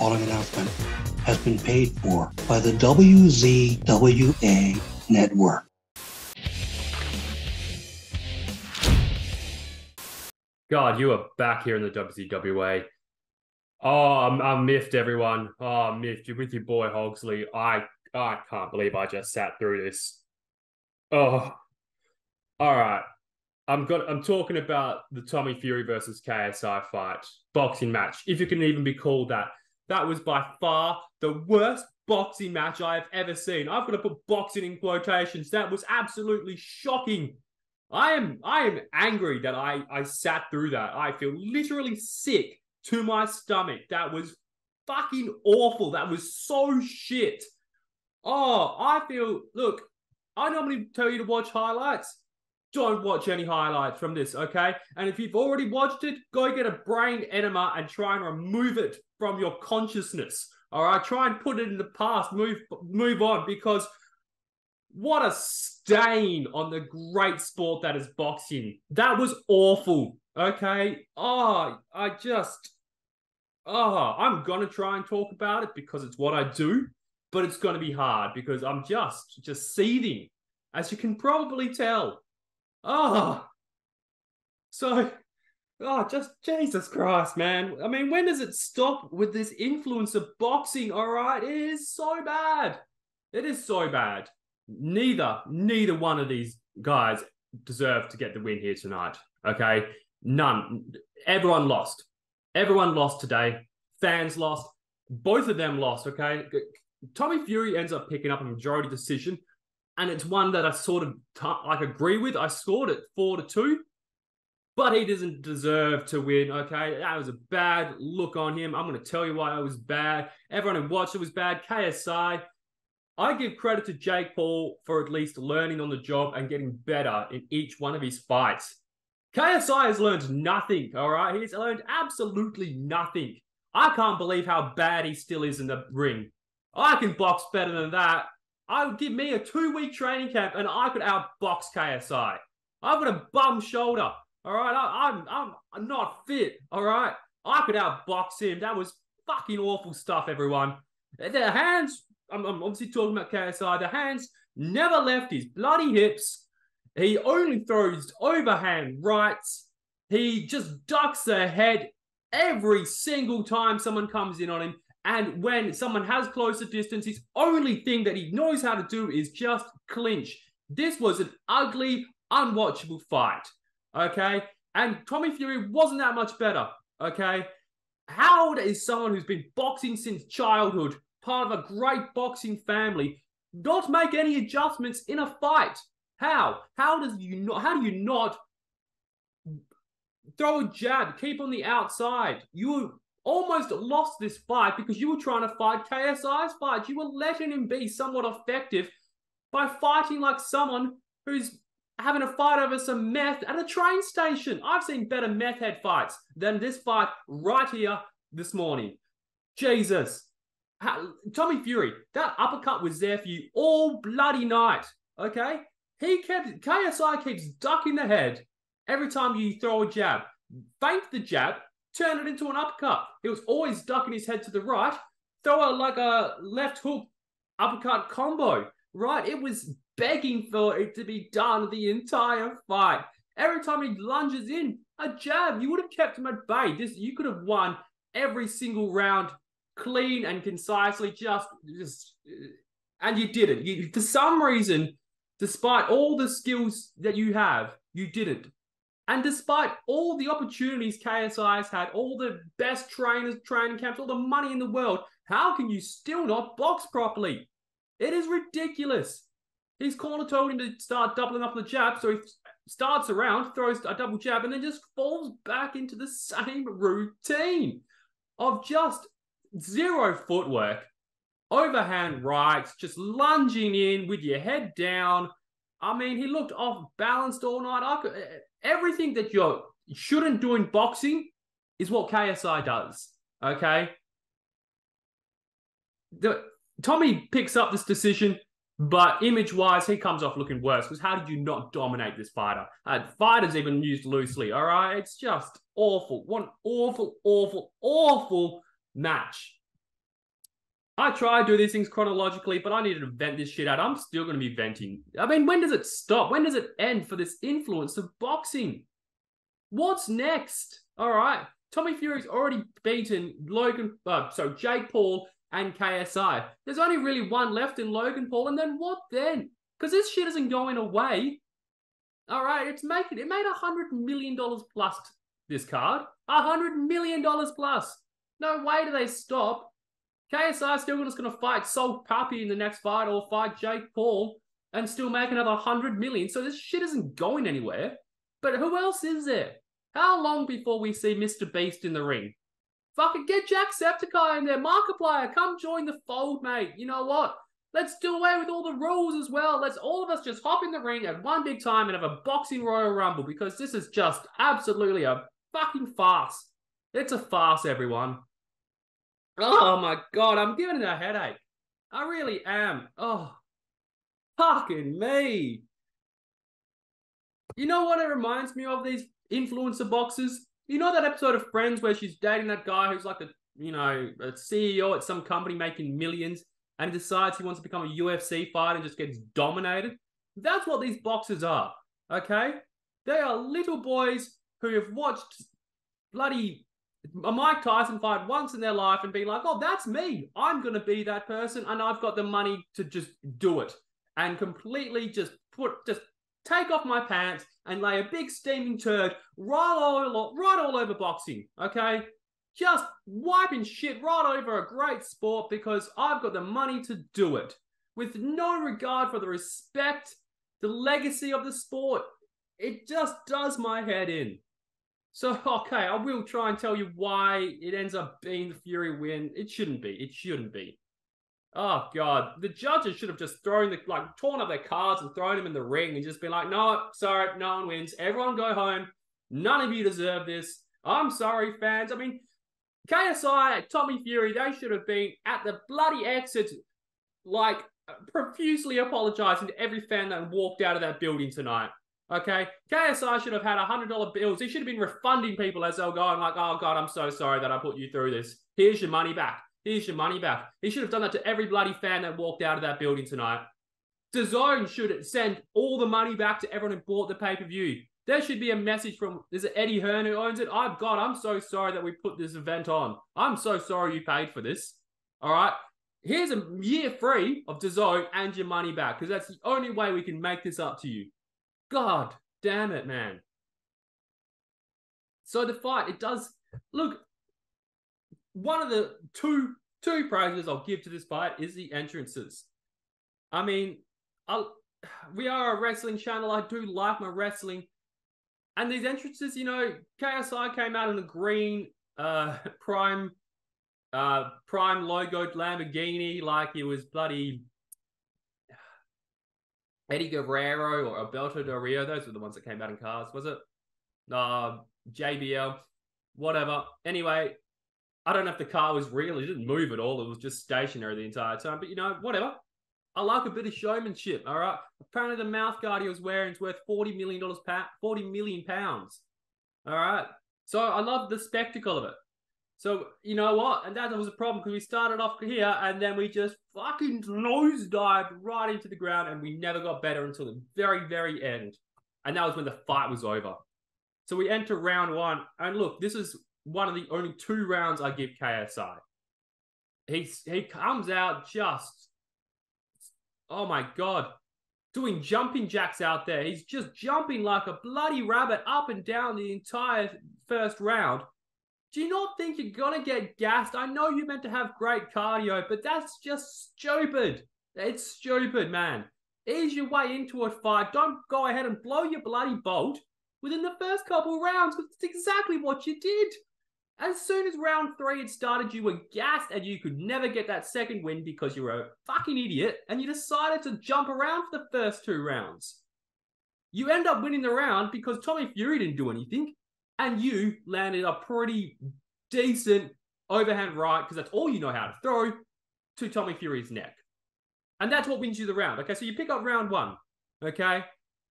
following announcement has been paid for by the WZWA Network. God, you are back here in the WZWA. Oh, I'm miffed, everyone. Oh, I'm miffed. You're with your boy Hogsley. I can't believe I just sat through this. Oh, all right. I'm talking about the Tommy Fury versus KSI fight, boxing match, if it can even be called that. That was by far the worst boxing match I have ever seen. I've got to put boxing in quotations. That was absolutely shocking. I am angry that I sat through that. I feel literally sick to my stomach. That was fucking awful. That was so shit. Oh, look, I normally tell you to watch highlights. Don't watch any highlights from this, okay? And if you've already watched it, go get a brain enema and try and remove it from your consciousness. All right, try and put it in the past. Move on, because what a stain on the great sport that is boxing. That was awful, okay? I'm gonna try and talk about it because it's what I do, but it's gonna be hard because I'm just seething, as you can probably tell. Just Jesus Christ, man. I mean, when does it stop with this influence of boxing? All right, it is so bad. It is so bad. Neither one of these guys deserve to get the win here tonight. Okay, none. Everyone lost. Everyone lost today. Fans lost. Both of them lost. Okay, Tommy Fury ends up picking up a majority decision. And it's one that I sort of agree with. I scored it 4-2, but he doesn't deserve to win. Okay, that was a bad look on him. I'm going to tell you why it was bad. Everyone who watched it was bad. KSI, I give credit to Jake Paul for at least learning on the job and getting better in each one of his fights. KSI has learned nothing. All right, he's learned absolutely nothing. I can't believe how bad he still is in the ring. I can box better than that. I would give me a 2-week training camp and I could outbox KSI. I've got a bum shoulder. All right, I'm not fit. All right, I could outbox him. That was fucking awful stuff, everyone. The hands, I'm obviously talking about KSI. The hands never left his bloody hips. He only throws overhand rights. He just ducks the head every single time someone comes in on him. And when someone has closer distance, his only thing that he knows how to do is just clinch. This was an ugly, unwatchable fight, okay? And Tommy Fury wasn't that much better, okay? How is someone who's been boxing since childhood, part of a great boxing family, not make any adjustments in a fight? How? How do you not throw a jab, keep on the outside? You almost lost this fight because you were trying to fight KSI's fight. You were letting him be somewhat effective by fighting like someone who's having a fight over some meth at a train station. I've seen better meth head fights than this fight right here this morning. Jesus. Tommy Fury, that uppercut was there for you all bloody night, okay? KSI keeps ducking the head every time you throw a jab. Feint the jab, turn it into an uppercut. He was always ducking his head to the right, throw a left hook uppercut combo, right? It was begging for it to be done the entire fight. Every time he lunges in, a jab, you would have kept him at bay. You could have won every single round clean and concisely, and you didn't. For some reason, despite all the skills that you have, you didn't. And despite all the opportunities KSI has had, all the best trainers, training camps, all the money in the world, how can you still not box properly? It is ridiculous. His corner told him to start doubling up the jab, so he starts around, throws a double jab, and then just falls back into the same routine of just zero footwork, overhand rights, just lunging in with your head down. I mean, he looked off balanced all night. Everything that you shouldn't do in boxing is what KSI does, okay? Tommy picks up this decision, but image-wise, he comes off looking worse, because how did you not dominate this fighter? Fighters even used loosely, all right? It's just awful. One awful, awful, awful match. I try to do these things chronologically, but I needed to vent this shit out. I'm still going to be venting. I mean, when does it stop? When does it end for this influence of boxing? What's next? All right. Tommy Fury's already beaten Jake Paul and KSI. There's only really one left in Logan Paul, and then what then? Because this shit isn't going away. All right, it made $100 million plus this card. $100 million plus. No way do they stop. KSI still just going to fight Salt Puppy in the next fight or fight Jake Paul and still make another $100 million. So this shit isn't going anywhere. But who else is there? How long before we see Mr. Beast in the ring? Fucking get Jacksepticeye in there. Markiplier, come join the fold, mate. You know what? Let's do away with all the rules as well. Let's all of us just hop in the ring at one big time and have a boxing Royal Rumble, because this is just absolutely a fucking farce. It's a farce, everyone. Oh my God, I'm giving it a headache. I really am. Oh, fucking me. You know what it reminds me of, these influencer boxers? You know that episode of Friends where she's dating that guy who's like a CEO at some company making millions, and he decides he wants to become a UFC fighter and just gets dominated? That's what these boxers are, okay? They are little boys who have watched bloody a Mike Tyson fight once in their life and be like, oh, that's me. I'm going to be that person, and I've got the money to just do it and completely just take off my pants and lay a big steaming turd right all over boxing, okay? Just wiping shit right over a great sport because I've got the money to do it, with no regard for the respect, the legacy of the sport. It just does my head in. So, okay, I will try and tell you why it ends up being the Fury win. It shouldn't be. It shouldn't be. Oh, God. The judges should have just torn up their cards and thrown them in the ring and just been like, no, sorry, no one wins. Everyone go home. None of you deserve this. I'm sorry, fans. I mean, KSI, Tommy Fury, they should have been at the bloody exit, like, profusely apologizing to every fan that walked out of that building tonight. Okay, KSI should have had $100 bills. He should have been refunding people as they were going like, oh, God, I'm so sorry that I put you through this. Here's your money back. Here's your money back. He should have done that to every bloody fan that walked out of that building tonight. DAZN should send all the money back to everyone who bought the pay-per-view. There should be a message from, is it Eddie Hearn who owns it? I'm so sorry that we put this event on. I'm so sorry you paid for this. All right? Here's a year free of DAZN and your money back, because that's the only way we can make this up to you. God damn it, man. So the fight, it does look, one of the two prizes I'll give to this fight is the entrances. I mean, we are a wrestling channel. I do like my wrestling. And these entrances, you know, KSI came out in a green prime logoed Lamborghini like it was bloody Eddie Guerrero or Alberto Del Rio. Those were the ones that came out in cars, was it? JBL, whatever. Anyway, I don't know if the car was real. It didn't move at all. It was just stationary the entire time. But, you know, whatever. I like a bit of showmanship, all right? Apparently the mouth guard he was wearing is worth $40 million, 40 million pounds, all right? So I love the spectacle of it. So, you know what? And that was a problem because we started off here and then we just fucking nosedived right into the ground and we never got better until the very, very end. And that was when the fight was over. So we enter round one. And look, this is one of the only 2 rounds I give KSI. He comes out just, oh my God, doing jumping jacks out there. He's just jumping like a bloody rabbit up and down the entire first round. Do you not think you're going to get gassed? I know you're meant to have great cardio, but that's just stupid. It's stupid, man. Ease your way into a fight. Don't go ahead and blow your bloody bolt within the first couple of rounds, because it's exactly what you did. As soon as round 3 had started, you were gassed and you could never get that second win because you were a fucking idiot and you decided to jump around for the first 2 rounds. You end up winning the round because Tommy Fury didn't do anything and you landed a pretty decent overhand right, because that's all you know how to throw, to Tommy Fury's neck. And that's what wins you the round. Okay, so you pick up round 1, okay?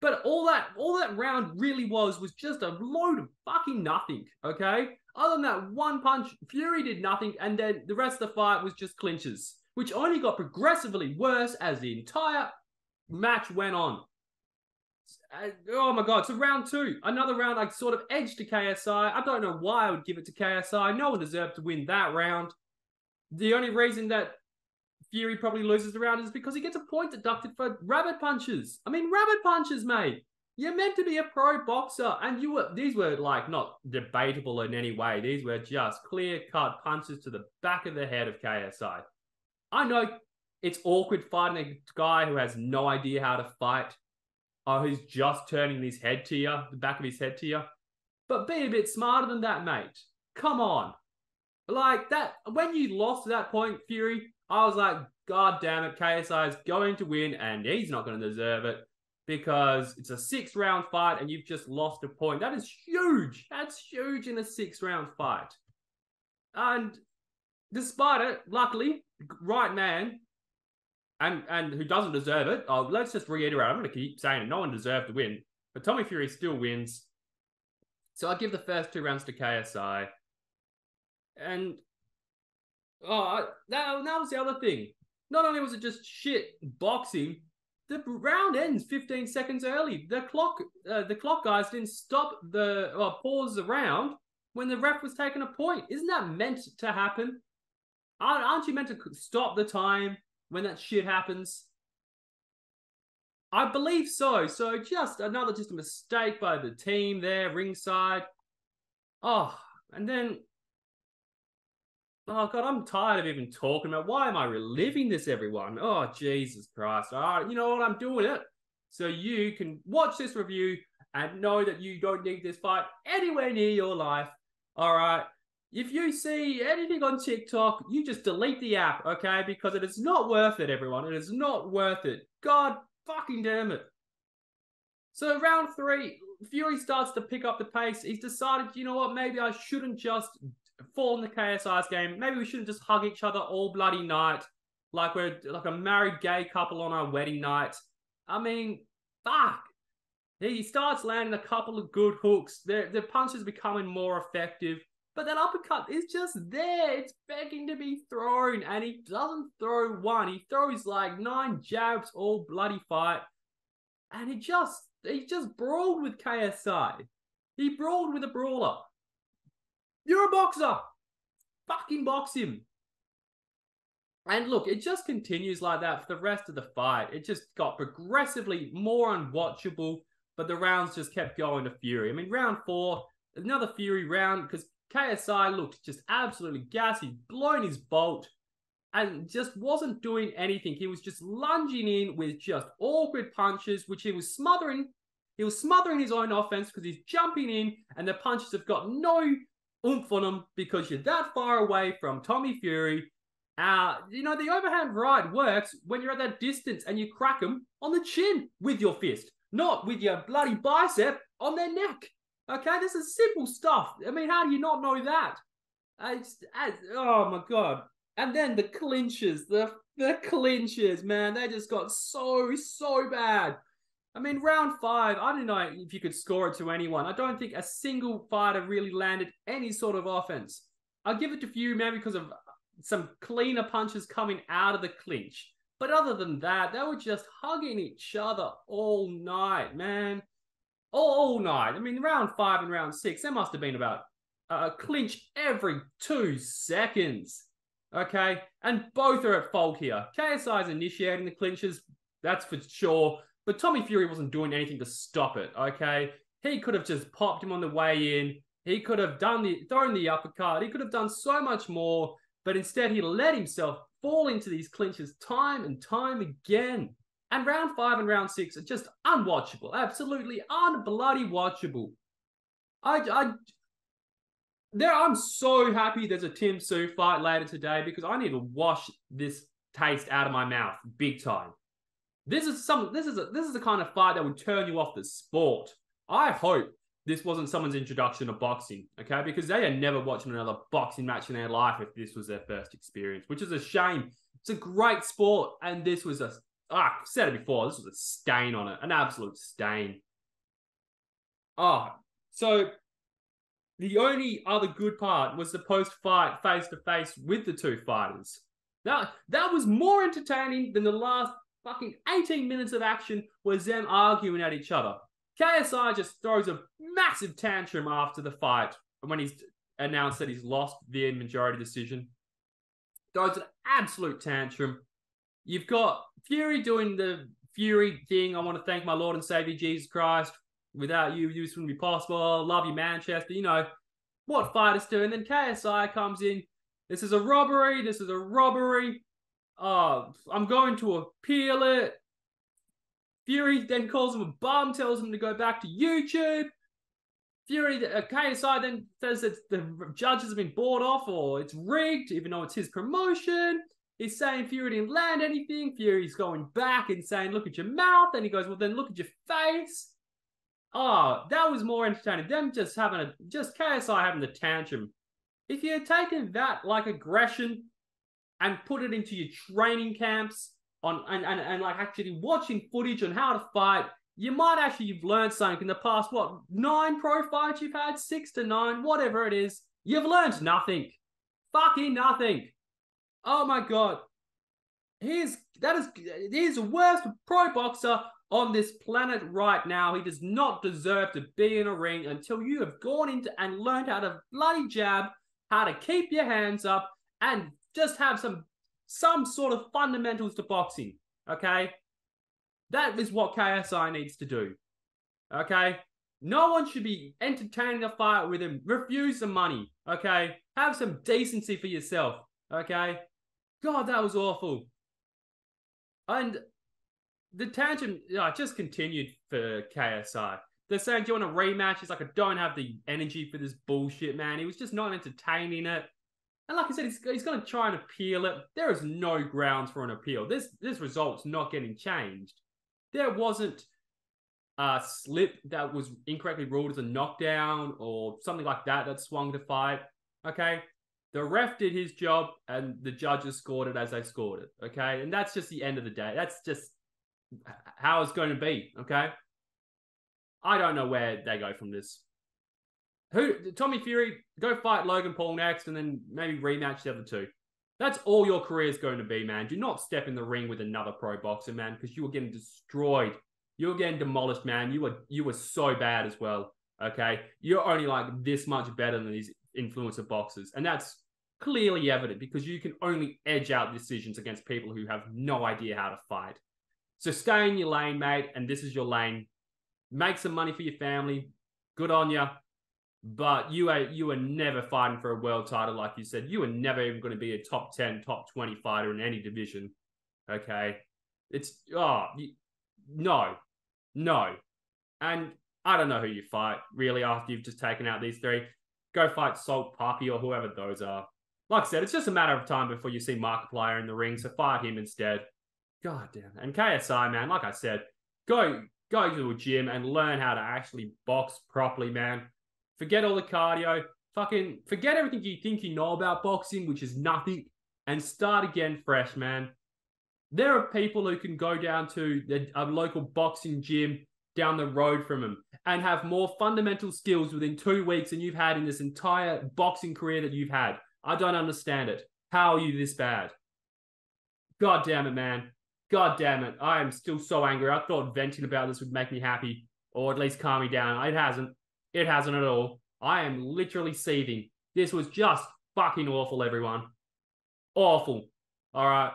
But all that round really was just a load of fucking nothing, okay? Other than that one punch, Fury did nothing, and then the rest of the fight was just clinches. which only got progressively worse as the entire match went on. Oh my God. So round 2, another round I sort of edged to KSI. I don't know why I would give it to KSI. No one deserved to win that round. The only reason that Fury probably loses the round is because he gets a point deducted for rabbit punches. I mean, rabbit punches, mate. You're meant to be a pro boxer, and these were like not debatable in any way. These were just clear-cut punches to the back of the head of KSI. I know it's awkward fighting a guy who has no idea how to fight, or who's just turning his head to you, the back of his head to you. But be a bit smarter than that, mate. Come on. Like that, when you lost to that point, Fury, I was like, God damn it, KSI is going to win, and he's not going to deserve it because it's a 6-round fight and you've just lost a point. That is huge. That's huge in a 6-round fight. And despite it, luckily, right man, and who doesn't deserve it, let's just reiterate, I'm going to keep saying it, no one deserved to win, but Tommy Fury still wins. So I give the first 2 rounds to KSI. And that was the other thing. Not only was it just shit boxing, the round ends 15 seconds early. The clock guys didn't stop pause the round when the ref was taking a point. Isn't that meant to happen? Aren't you meant to stop the time when that shit happens? I believe so. So just a mistake by the team there, ringside. And then, oh God, I'm tired of even talking about, why am I reliving this, everyone? Oh, Jesus Christ. All right, you know what? I'm doing it so you can watch this review and know that you don't need this fight anywhere near your life. All right. If you see anything on TikTok, you just delete the app, okay? Because it is not worth it, everyone. It is not worth it. God fucking damn it. So round 3, Fury starts to pick up the pace. He's decided, you know what? Maybe I shouldn't just fall in the KSI's game. Maybe we shouldn't just hug each other all bloody night like we're like a married gay couple on our wedding night. I mean, fuck. He starts landing a couple of good hooks. The punches becoming more effective. But that uppercut is just there. It's begging to be thrown. And he doesn't throw one. He throws like 9 jabs all bloody fight. And he just brawled with KSI. He brawled with a brawler. You're a boxer. Fucking box him. And look, it just continues like that for the rest of the fight. It just got progressively more unwatchable, but the rounds just kept going to Fury. I mean, round 4, another Fury round, because KSI looked just absolutely gassed. He'd blown his bolt and just wasn't doing anything. He was just lunging in with just awkward punches, which he was smothering. He was smothering his own offense because he's jumping in and the punches have got no oomph on them because you're that far away from Tommy Fury. You know, the overhand right works when you're at that distance and you crack them on the chin with your fist, not with your bloody bicep on their neck. Okay, this is simple stuff. I mean, how do you not know that? Oh my God. And then the clinches, the clinches, man, they just got so bad. I mean, round 5, I don't know if you could score it to anyone. I don't think a single fighter really landed any sort of offense. I'll give it to Fury, maybe because of some cleaner punches coming out of the clinch. But other than that, they were just hugging each other all night, man. All night. I mean, round 5 and round 6, there must have been about a clinch every 2 seconds. Okay? And both are at fault here. KSI is initiating the clinches, that's for sure. But Tommy Fury wasn't doing anything to stop it, okay? He could have just popped him on the way in. He could have thrown the uppercut. He could have done so much more. But instead, he let himself fall into these clinches time and time again. And round 5 and round 6 are just unwatchable. Absolutely unbloody watchable. I'm so happy there's a Tim Tszyu fight later today because I need to wash this taste out of my mouth big time. This is the kind of fight that would turn you off the sport. I hope this wasn't someone's introduction to boxing, okay? Because they are never watching another boxing match in their life if this was their first experience, which is a shame. It's a great sport, and this was I've said it before, this was a stain on it, an absolute stain. So the only other good part was the post-fight face-to-face with the two fighters. That was more entertaining than the last fucking 18 minutes of action was them arguing at each other. KSI just throws a massive tantrum after the fight when he's announced that he's lost via majority decision. Throws an absolute tantrum. You've got Fury doing the Fury thing. I want to thank my Lord and Savior Jesus Christ. Without you, this wouldn't be possible. Love you, Manchester. You know what fighters do. And then KSI comes in. This is a robbery. This is a robbery. I'm going to appeal it. Fury then calls him a bum, tells him to go back to YouTube. KSI then says that the judges have been bought off or it's rigged, even though it's his promotion. He's saying Fury didn't land anything. Fury's going back and saying, look at your mouth. And he goes, well, then look at your face. Oh, that was more entertaining. Them just KSI having the tantrum. If you had taken that like aggression and put it into your training camps and like actually watching footage on how to fight, you might actually have learned something in the past, 9 pro fights you've had, 6 to 9, whatever it is. You've learned nothing. Fucking nothing. Oh my God. He's the worst pro boxer on this planet right now. He does not deserve to be in a ring until you have gone into and learned how to bloody jab, how to keep your hands up, and just have some sort of fundamentals to boxing, okay? That is what KSI needs to do, okay? No one should be entertaining a fight with him. Refuse the money, okay? Have some decency for yourself, okay? God, that was awful. And the tangent just continued for KSI. They're saying, do you want a rematch? He's like, I don't have the energy for this bullshit, man. He was just not entertaining it. And like I said, he's going to try and appeal it. There is no grounds for an appeal. This result's not getting changed. There wasn't a slip that was incorrectly ruled as a knockdown or something like that swung the fight, okay? The ref did his job and the judges scored it as they scored it, okay? And that's just the end of the day. That's just how it's going to be, okay? I don't know where they go from this. Tommy Fury, go fight Logan Paul next and then maybe rematch the other two. That's all your career is going to be, man. Do not step in the ring with another pro boxer, man, because you were getting destroyed. You were getting demolished, man. You were so bad as well, okay? You're only like this much better than these influencer boxers. And that's clearly evident because you can only edge out decisions against people who have no idea how to fight. So stay in your lane, mate, and this is your lane. Make some money for your family. Good on you. But you were never fighting for a world title, like you said. You were never even going to be a top 10, top 20 fighter in any division. Okay? No. And I don't know who you fight, really, after you've just taken out these three. Go fight Salt Puppy or whoever those are. Like I said, it's just a matter of time before you see Markiplier in the ring, so fight him instead. God damn. And KSI, man, like I said, go to a gym and learn how to actually box properly, man. Forget all the cardio. Fucking forget everything you think you know about boxing, which is nothing, and start again fresh, man. There are people who can go down to a local boxing gym down the road from them and have more fundamental skills within 2 weeks than you've had in this entire boxing career that you've had. I don't understand it. How are you this bad? God damn it, man. God damn it. I am still so angry. I thought venting about this would make me happy or at least calm me down. It hasn't. It hasn't at all. I am literally seething. This was just fucking awful, everyone. Awful. All right.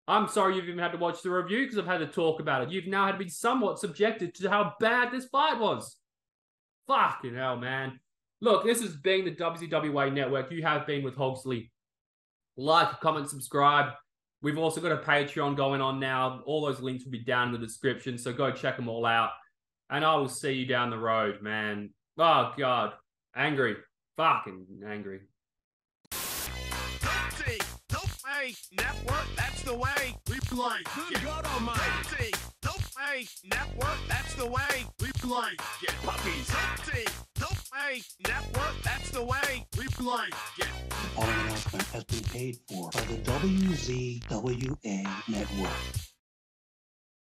I'm sorry you've even had to watch the review because I've had to talk about it. You've now had to be somewhat subjected to how bad this fight was. Fucking hell, man. Look, this has been the WZWA Network. You have been with Hogsley. Like, comment, subscribe. We've also got a Patreon going on now. All those links will be down in the description, so go check them all out. And I will see you down the road, man. Oh, God. Angry. Fucking angry. Network, that's the way we play. Good God Almighty. Network, that's the way we play. Get puppies. Network, that's the way we play. Get. The following announcement has been paid for by the WZWA Network.